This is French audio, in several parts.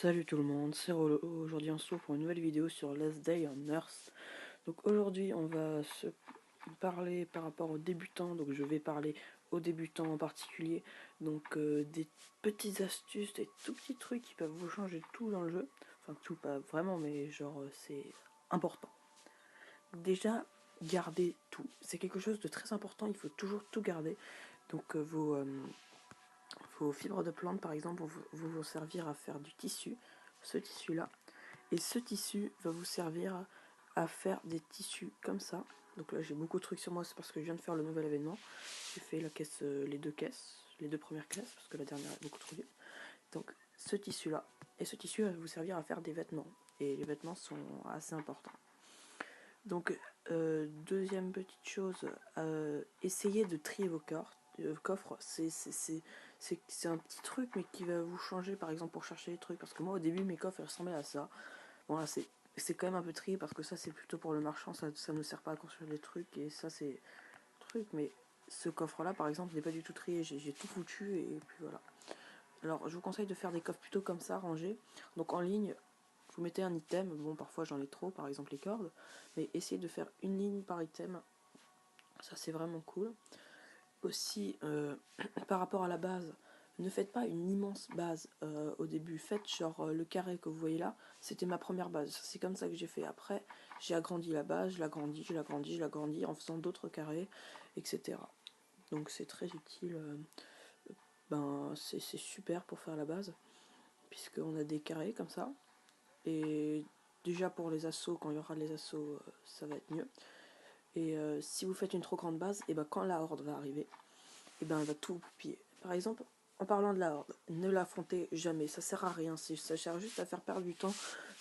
Salut tout le monde, c'est Rollo. Aujourd'hui on se retrouve pour une nouvelle vidéo sur Last Day on Earth. Donc aujourd'hui on va se parler par rapport aux débutants, donc je vais parler aux débutants en particulier. Donc des petites astuces, des tout petits trucs qui peuvent vous changer tout dans le jeu. Enfin tout pas vraiment mais genre c'est important. Déjà gardez tout, c'est quelque chose de très important, il faut toujours tout garder. Donc vos fibres de plantes par exemple vont servir à faire du tissu, ce tissu là. Et ce tissu va vous servir à faire des tissus comme ça. Donc là j'ai beaucoup de trucs sur moi, c'est parce que je viens de faire le nouvel événement. J'ai fait la caisse, les deux premières caisses, parce que la dernière est beaucoup trop dure. Donc ce tissu là, et ce tissu va vous servir à faire des vêtements. Et les vêtements sont assez importants. Donc deuxième petite chose, essayez de trier vos coffres. C'est un petit truc mais qui va vous changer par exemple pour chercher les trucs. Parce que moi au début mes coffres ressemblaient à ça. Bon là c'est quand même un peu trié parce que ça c'est plutôt pour le marchand, ça ne sert pas à construire des trucs et ça c'est truc, mais ce coffre là par exemple n'est pas du tout trié, j'ai tout foutu et puis voilà. Alors je vous conseille de faire des coffres plutôt comme ça, rangés. Donc en ligne, vous mettez un item, bon parfois j'en ai trop, par exemple les cordes, mais essayez de faire une ligne par item, ça c'est vraiment cool. Aussi par rapport à la base, ne faites pas une immense base au début, faites genre le carré que vous voyez là, c'était ma première base, c'est comme ça que j'ai fait. Après j'ai agrandi la base, je l'agrandis en faisant d'autres carrés, etc. Donc c'est très utile, c'est super pour faire la base, puisqu'on a des carrés comme ça, et déjà pour les assauts, quand il y aura les assauts, ça va être mieux. Et si vous faites une trop grande base, et ben quand la horde va arriver, et ben elle va tout piller. Par exemple, en parlant de la horde, ne l'affrontez jamais, ça sert à rien, ça sert juste à faire perdre du temps.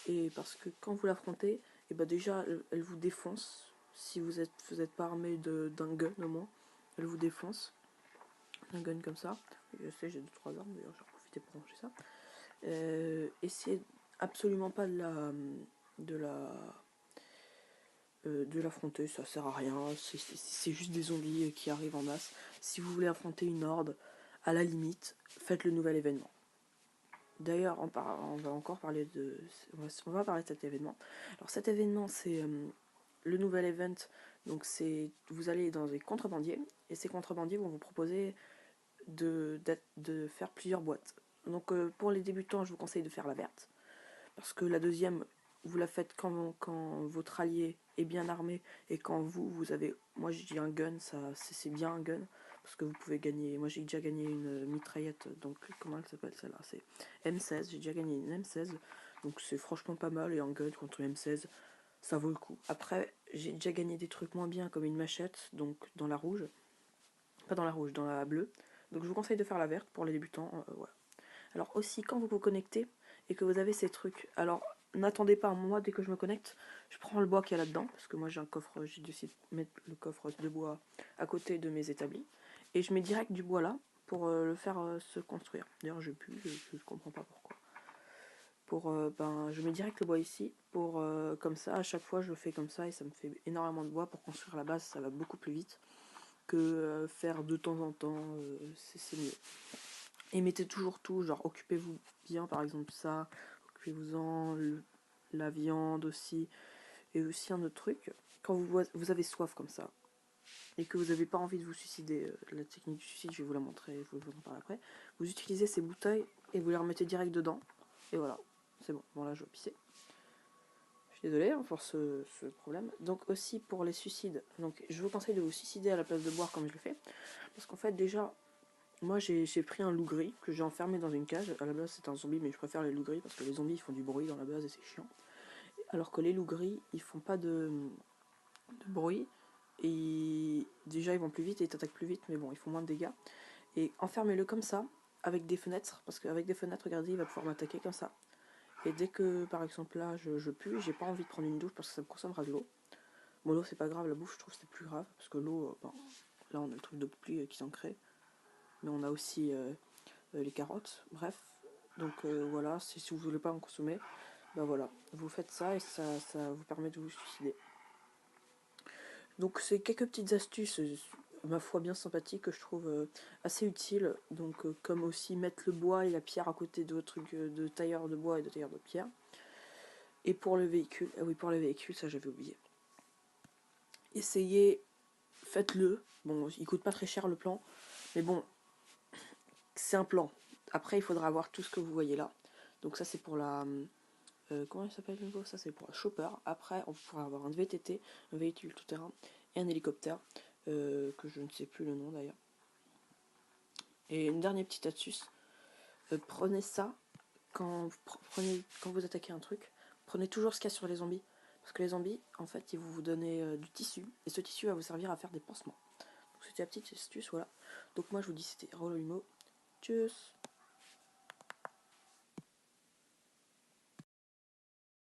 Et parce que quand vous l'affrontez, et ben déjà elle vous défonce. Si vous êtes pas armé d'un gun au moins, elle vous défonce. Un gun comme ça. Je sais, j'ai 2-3 armes, d'ailleurs j'ai profité pour ranger ça. Essayez absolument pas de la de l'affronter, ça sert à rien, c'est juste des zombies qui arrivent en masse. Si vous voulez affronter une horde, à la limite, faites le nouvel événement. D'ailleurs, on va encore parler on va parler de cet événement. Alors cet événement, c'est le nouvel event. Donc vous allez dans des contrebandiers, et ces contrebandiers vont vous proposer de faire plusieurs boîtes. Donc pour les débutants, je vous conseille de faire la verte, parce que la deuxième, vous la faites quand votre allié est bien armé, et quand vous avez, moi j'ai dit un gun, ça c'est bien un gun, parce que vous pouvez gagner, moi j'ai déjà gagné une mitraillette, donc comment elle s'appelle celle-là, c'est M16, j'ai déjà gagné une M16, donc c'est franchement pas mal, et un gun contre une M16, ça vaut le coup. Après, j'ai déjà gagné des trucs moins bien, comme une machette, donc dans la rouge, pas dans la rouge, dans la bleue, donc je vous conseille de faire la verte pour les débutants, voilà. Alors aussi, quand vous vous connectez et que vous avez ces trucs, alors n'attendez pas, moi dès que je me connecte, je prends le bois qu'il y a là-dedans, parce que moi j'ai un coffre, j'ai décidé de mettre le coffre de bois à côté de mes établis, et je mets direct du bois là pour le faire se construire. D'ailleurs je pue, je ne comprends pas pourquoi. Je mets direct le bois ici, pour comme ça, à chaque fois je le fais comme ça, et ça me fait énormément de bois pour construire la base, ça va beaucoup plus vite que faire de temps en temps, c'est mieux. Et mettez toujours tout, genre occupez-vous bien, par exemple ça, occupez-vous-en, la viande aussi, et aussi un autre truc, quand vous avez soif comme ça, et que vous n'avez pas envie de vous suicider, la technique du suicide, je vais vous la montrer, je vais vous en parler après, vous utilisez ces bouteilles, et vous les remettez direct dedans, et voilà, c'est bon, bon là je vais pisser. Je suis désolée pour ce problème. Donc aussi pour les suicides, donc je vous conseille de vous suicider à la place de boire comme je le fais, parce qu'en fait déjà, moi j'ai pris un loup gris que j'ai enfermé dans une cage. À la base c'est un zombie, mais je préfère les loups gris parce que les zombies ils font du bruit dans la base et c'est chiant. Alors que les loups gris ils font pas de bruit, et déjà ils vont plus vite et ils t'attaquent plus vite, mais bon ils font moins de dégâts. Et enfermez-le comme ça, avec des fenêtres, parce qu'avec des fenêtres, regardez, il va pouvoir m'attaquer comme ça. Et dès que par exemple là je pue, j'ai pas envie de prendre une douche parce que ça me consommera de l'eau. Bon, l'eau c'est pas grave, la bouffe je trouve que c'est plus grave, parce que l'eau, là on a le truc de pluie qui s'en crée, mais on a aussi les carottes, bref. Donc voilà, si vous voulez pas en consommer, ben voilà, vous faites ça et ça vous permet de vous suicider. Donc c'est quelques petites astuces ma foi bien sympathique, que je trouve assez utile. Donc comme aussi mettre le bois et la pierre à côté de trucs de tailleur de bois et de tailleur de pierre. Et pour le véhicule, ah oui, pour le véhicule, ça j'avais oublié. Essayez, faites-le. Bon, il coûte pas très cher le plan, mais bon, c'est un plan. Après, il faudra avoir tout ce que vous voyez là. Donc ça c'est pour la... comment il s'appelle le nouveau? Ça c'est pour la chopper. Après, on pourra avoir un VTT, un véhicule tout-terrain, et un hélicoptère, que je ne sais plus le nom d'ailleurs. Et une dernière petite astuce, prenez ça quand vous attaquez un truc, prenez toujours ce qu'il y a sur les zombies. Parce que les zombies, en fait, ils vont vous donner du tissu, et ce tissu va vous servir à faire des pansements. Donc c'était la petite astuce, voilà. Donc moi je vous dis c'était Rollo Imo. Tchuss.